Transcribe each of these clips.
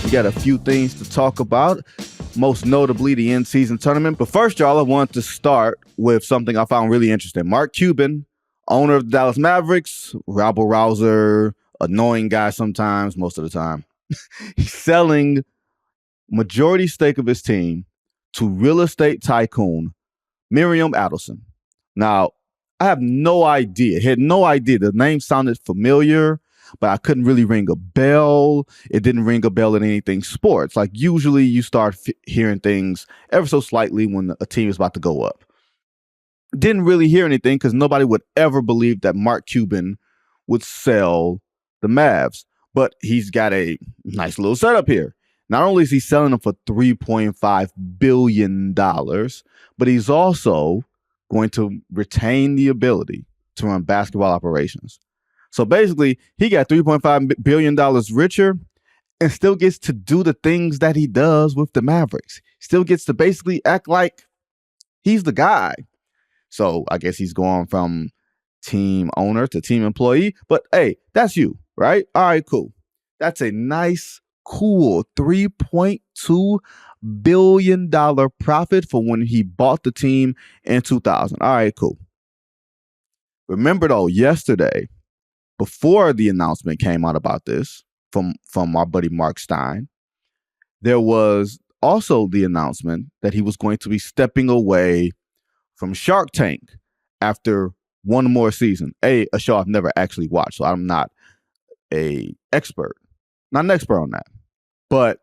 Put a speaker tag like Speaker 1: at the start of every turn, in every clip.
Speaker 1: We got a few things to talk about, most notably the in-season tournament. But first, y'all, I want to start with something I found really interesting. Mark Cuban, owner of the Dallas Mavericks, rabble-rouser, annoying guy sometimes, most of the time. He's selling majority stake of his team to real estate tycoon Miriam Adelson. Now, I have no idea. Had no idea. The name sounded familiar, but I couldn't really ring a bell. It didn't ring a bell in anything sports. Like usually you start hearing things ever so slightly when a team is about to go up. Didn't really hear anything because nobody would ever believe that Mark Cuban would sell the Mavs. But he's got a nice little setup here. Not only is he selling them for $3.5 billion, but he's also going to retain the ability to run basketball operations. So basically, he got $3.5 billion richer and still gets to do the things that he does with the Mavericks. Still gets to basically act like he's the guy. So I guess he's going from team owner to team employee. But hey, that's you, right? All right, cool. That's a nice, cool $3.2 billion profit for when he bought the team in 2000. All right, cool. Remember though, yesterday, before the announcement came out about this from our buddy Mark Stein, there was also the announcement that he was going to be stepping away from Shark Tank after one more season. A show I've never actually watched, so I'm not an expert on that. But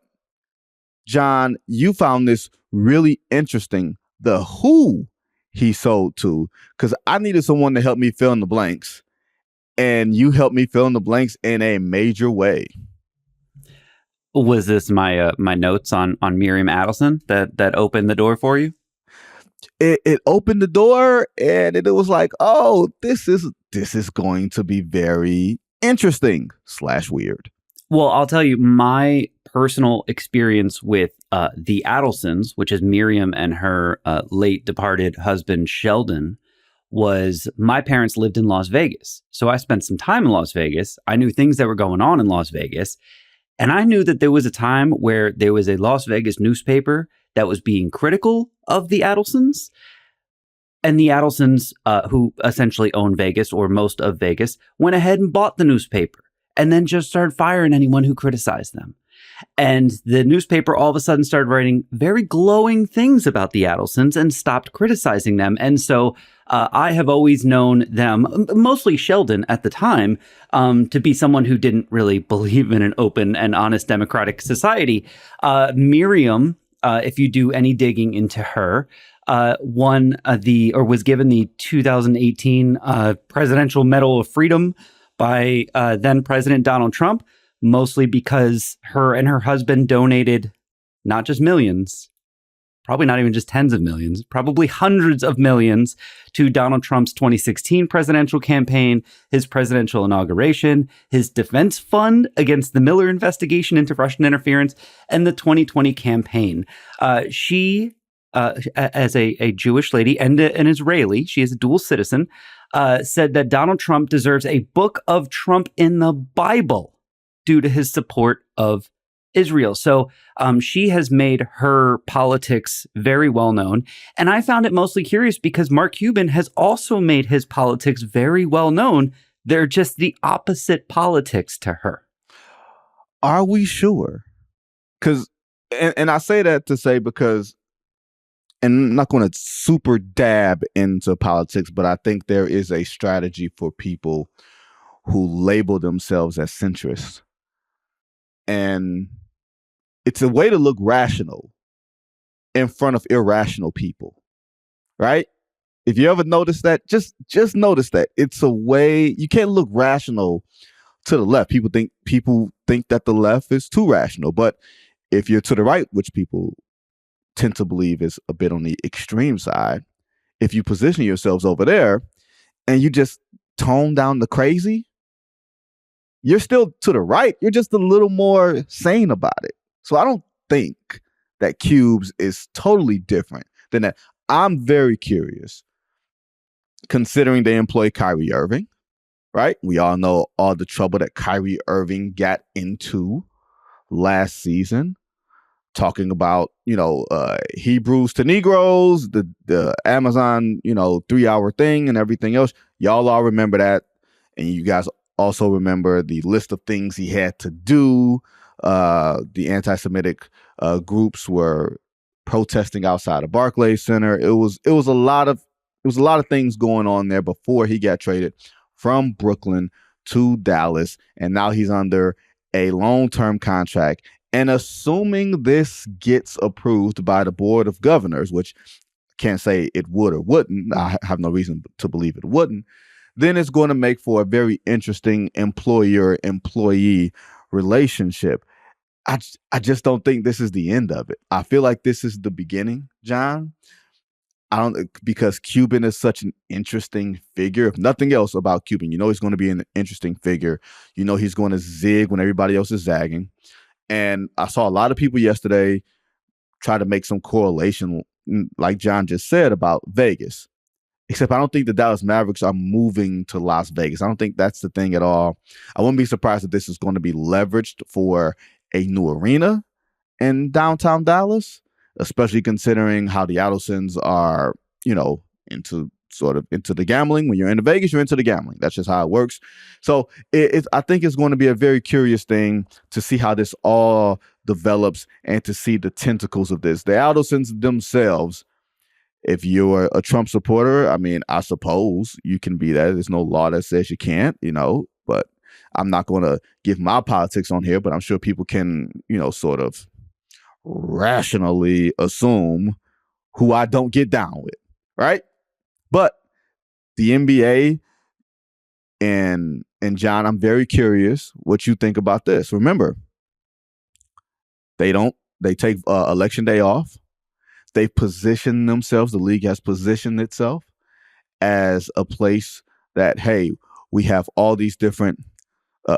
Speaker 1: John, you found this really interesting, the who he sold to, because I needed someone to help me fill in the blanks. And you helped me fill in the blanks in a major way.
Speaker 2: Was this my notes on Miriam Adelson that opened the door for you?
Speaker 1: It opened the door, and it was like, oh, this is going to be very interesting / weird.
Speaker 2: Well, I'll tell you my personal experience with the Adelsons, which is Miriam and her late departed husband Sheldon, was my parents lived in Las Vegas. So I spent some time in Las Vegas. I knew things that were going on in Las Vegas. And I knew that there was a time where there was a Las Vegas newspaper that was being critical of the Adelsons. And the Adelsons, who essentially own Vegas or most of Vegas, went ahead and bought the newspaper and then just started firing anyone who criticized them. And the newspaper all of a sudden started writing very glowing things about the Adelsons and stopped criticizing them. And so I have always known them, mostly Sheldon at the time, to be someone who didn't really believe in an open and honest democratic society. Miriam, if you do any digging into her, was given the 2018 Presidential Medal of Freedom by then President Donald Trump, mostly because her and her husband donated not just millions, probably not even just tens of millions, probably hundreds of millions to Donald Trump's 2016 presidential campaign, his presidential inauguration, his defense fund against the Miller investigation into Russian interference, and the 2020 campaign. She, as a Jewish lady and an Israeli, she is a dual citizen, said that Donald Trump deserves a book of Trump in the Bible due to his support of Israel. So she has made her politics very well known. And I found it mostly curious because Mark Cuban has also made his politics very well known. They're just the opposite politics to her.
Speaker 1: Are we sure? Because, and I say that to say because, and I'm not going to super dab into politics, but I think there is a strategy for people who label themselves as centrists. And it's a way to look rational in front of irrational people, right? If you ever notice that, just notice that it's a way you can't look rational to the left. People think that the left is too rational, but if you're to the right, which people tend to believe is a bit on the extreme side, if you position yourselves over there and you just tone down the crazy, you're still to the right. You're just a little more sane about it. So I don't think that Cubes is totally different than that. I'm very curious, considering they employ Kyrie Irving, right? We all know all the trouble that Kyrie Irving got into last season, talking about, Hebrews to Negroes, the Amazon, 3-hour thing and everything else. Y'all all remember that. And you guys also remember the list of things he had to do. The anti-Semitic groups were protesting outside of Barclays Center. It was a lot of things going on there before he got traded from Brooklyn to Dallas, and now he's under a long-term contract. And assuming this gets approved by the Board of Governors, which I can't say it would or wouldn't, I have no reason to believe it wouldn't, then it's going to make for a very interesting employer-employee relationship. I just don't think this is the end of it. I feel like this is the beginning, John. Because Cuban is such an interesting figure. If nothing else about Cuban, he's going to be an interesting figure. He's going to zig when everybody else is zagging. And I saw a lot of people yesterday try to make some correlation, like John just said, about Vegas. Except I don't think the Dallas Mavericks are moving to Las Vegas. I don't think that's the thing at all. I wouldn't be surprised if this is going to be leveraged for a new arena in downtown Dallas, especially considering how the Adelsons are, into the gambling. When you're into Vegas, you're into the gambling. That's just how it works. So I think it's going to be a very curious thing to see how this all develops and to see the tentacles of this. The Adelsons themselves, if you're a Trump supporter, I suppose you can be that. There's no law that says you can't, but I'm not going to give my politics on here, but I'm sure people can, sort of rationally assume who I don't get down with, right? But the NBA and John, I'm very curious what you think about this. Remember, they take election day off. They position themselves, the league has positioned itself as a place that, hey, we have all these different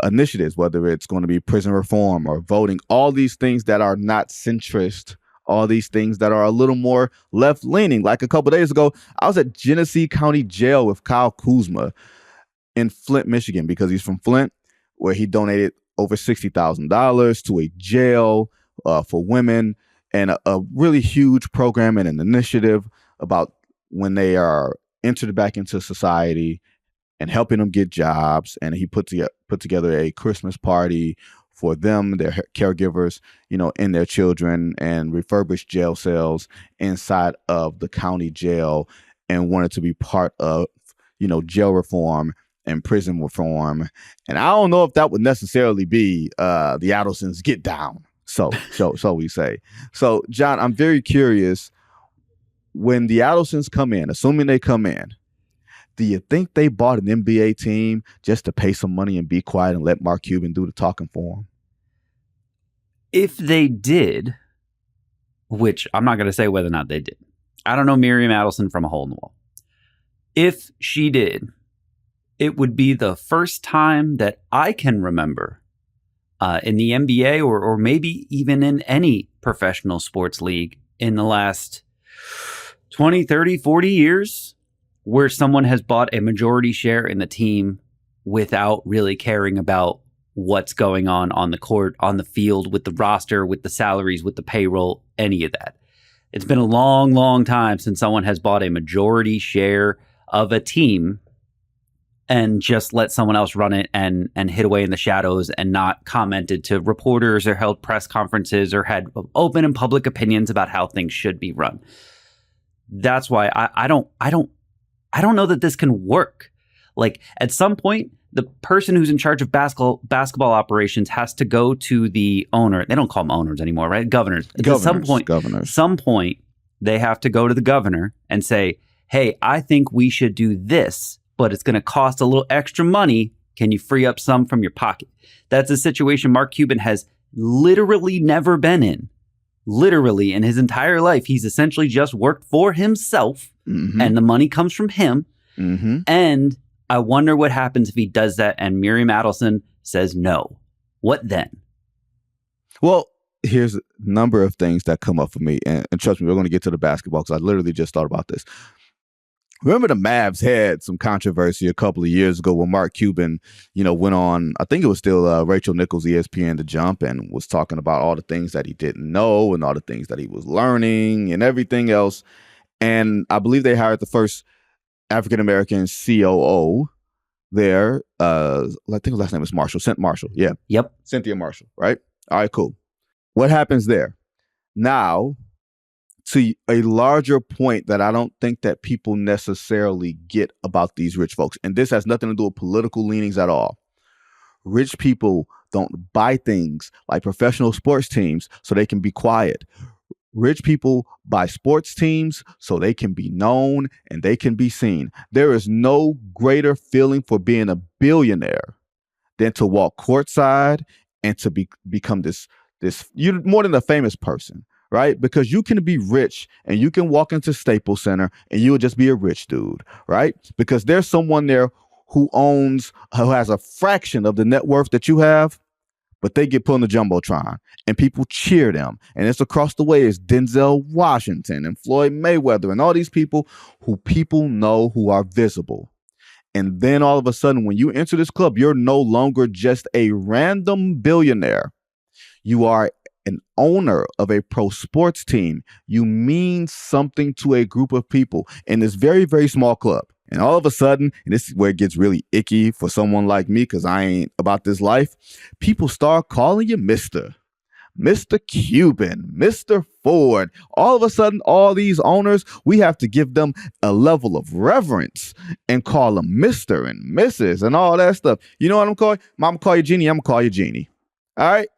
Speaker 1: initiatives, whether it's going to be prison reform or voting, all these things that are not centrist, all these things that are a little more left-leaning. Like a couple of days ago, I was at Genesee County Jail with Kyle Kuzma in Flint, Michigan, because he's from Flint, where he donated over $60,000 to a jail for women, and a really huge program and an initiative about when they are entered back into society and helping them get jobs. And he put together a Christmas party for them, their caregivers, and their children, and refurbished jail cells inside of the county jail, and wanted to be part of, jail reform and prison reform. And I don't know if that would necessarily be the Adelsons get down. So we say. So, John, I'm very curious, when the Adelsons come in, assuming they come in, do you think they bought an NBA team just to pay some money and be quiet and let Mark Cuban do the talking for them?
Speaker 2: If they did, which I'm not going to say whether or not they did. I don't know Miriam Adelson from a hole in the wall. If she did, it would be the first time that I can remember in the NBA or maybe even in any professional sports league in the last 20, 30, 40 years where someone has bought a majority share in the team without really caring about what's going on the court, on the field, with the roster, with the salaries, with the payroll, any of that. It's been a long, long time since someone has bought a majority share of a team and just let someone else run it and hid away in the shadows and not commented to reporters or held press conferences or had open and public opinions about how things should be run. That's why I don't know that this can work. Like, at some point, the person who's in charge of basketball operations has to go to the owner. They don't call them owners anymore, right? Governors. At some point, they have to go to the governor and say, hey, I think we should do this, but it's going to cost a little extra money. Can you free up some from your pocket? That's a situation Mark Cuban has literally never been in. Literally, in his entire life, he's essentially just worked for himself, and the money comes from him. And I wonder what happens if he does that and Miriam Adelson says no. What then?
Speaker 1: Well, here's a number of things that come up for me. And trust me, we're going to get to the basketball because I literally just thought about this. Remember the Mavs had some controversy a couple of years ago when Mark Cuban, went on, I think it was still Rachel Nichols, ESPN, The Jump, and was talking about all the things that he didn't know and all the things that he was learning and everything else. And I believe they hired the first African-American COO there. I think his last name was Marshall, Marshall. Yeah.
Speaker 2: Yep.
Speaker 1: Cynthia Marshall, right? All right, cool. What happens there? Now, to a larger point that I don't think that people necessarily get about these rich folks, and this has nothing to do with political leanings at all. Rich people don't buy things like professional sports teams so they can be quiet. Rich people buy sports teams so they can be known and they can be seen. There is no greater feeling for being a billionaire than to walk courtside and to become this you're more than a famous person, right? Because you can be rich and you can walk into Staples Center and you will just be a rich dude, right? Because there's someone there who has a fraction of the net worth that you have, but they get put on the Jumbotron and people cheer them. And it's across the way is Denzel Washington and Floyd Mayweather and all these people who people know who are visible. And then all of a sudden, when you enter this club, you're no longer just a random billionaire. You are an owner of a pro sports team. You mean something to a group of people in this very, very small club. And all of a sudden, and this is where it gets really icky for someone like me, because I ain't about this life, people start calling you Mr. Cuban, Mr. Ford. All of a sudden, all these owners, we have to give them a level of reverence and call them Mr. and Mrs. and all that stuff. You know what I'm calling? Mom, call you Jeannie. I'm going to call you Jeannie. All right?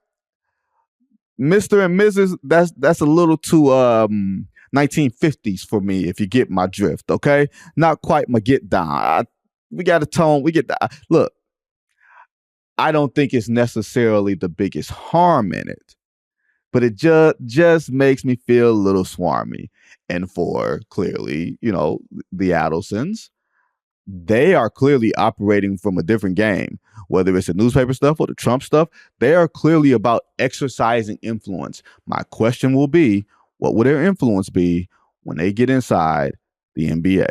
Speaker 1: Mr. and Mrs., that's a little too 1950s for me, if you get my drift, okay? Not quite my get down. We got a tone. We get that. Look, I don't think it's necessarily the biggest harm in it, but it just makes me feel a little swarmy. And for clearly, the Adelsons, they are clearly operating from a different game, whether it's the newspaper stuff or the Trump stuff. They are clearly about exercising influence. My question will be, what will their influence be when they get inside the NBA?